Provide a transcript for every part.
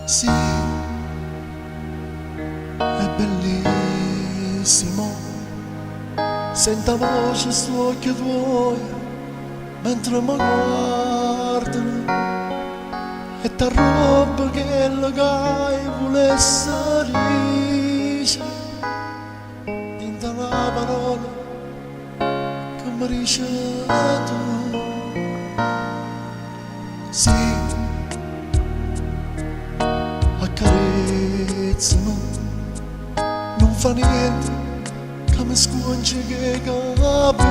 Sì, è bellissimo. Sento la voce su occhi tuoi mentre mi guardano e t'arroba che la gai volesse dice dinta la parola che mi dice tu. Sì, accarezzami, non fa niente che mi sconce che capilla,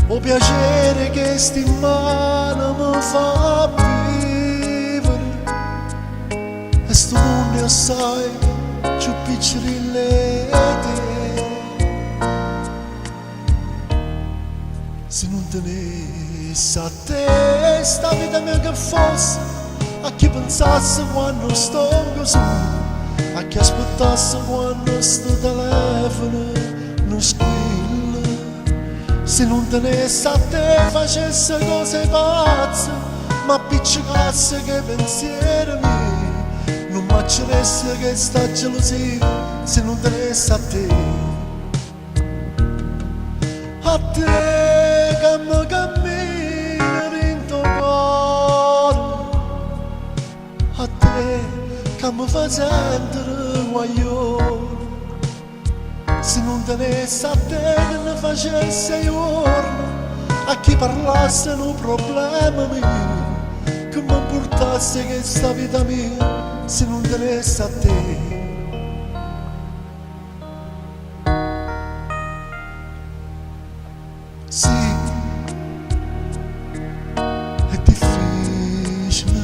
o piacere che sti in mano mi fa vivere, e sto mondo è assai più piccirille te. Se non tenessi a te sta vita mia che fosse, a chi pensasse quando sto così, a chi aspettasse quando sto telefono non squilla. Se non tenessi a te facesse cose pazze, ma appiccicasse che pensieri miei, non m'acceresse che sta gelosia. Se non tenessi a te che mi cammina dentro il cuore, a te che mi fa sentire guaglione. Se non tenessi a te che ne facesse giorno, a chi parlasse un problema mio, che mi portasse questa vita mia. Se non tenessi a te. Sì, è difficile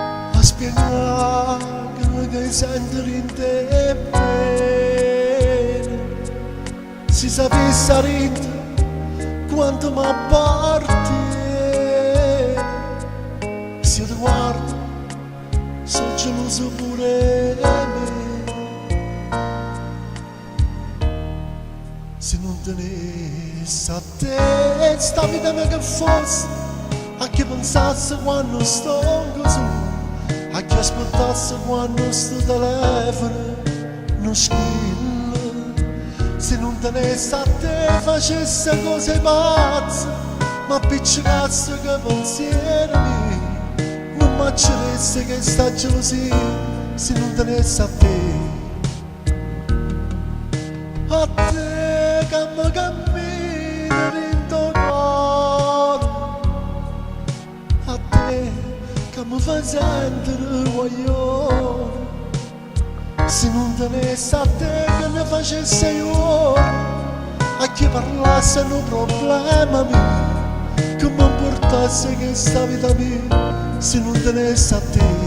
a spiegare che sento in te bene. Si sapesse a rete quanto mi appartiene. Se io ti guardo, sono geloso pure me. Se non tenessi a te sta vita mia che fosse, a chi pensasse quando sto così, a chi aspettasse quando sto telefono non squilla. Se non tenessi a te facesse cose pazze, ma appiccicasse che pensieri miei, non m'acceresse che sta gelosia. Se non tenessi a te che mi cammina dentro il cuore, a te che mi fa sentire guaglione. Se non tenessi a te che ne facesse io, a chi parlasse un problema mio, che mi portasse questa vita mia. Se non tenessi a te.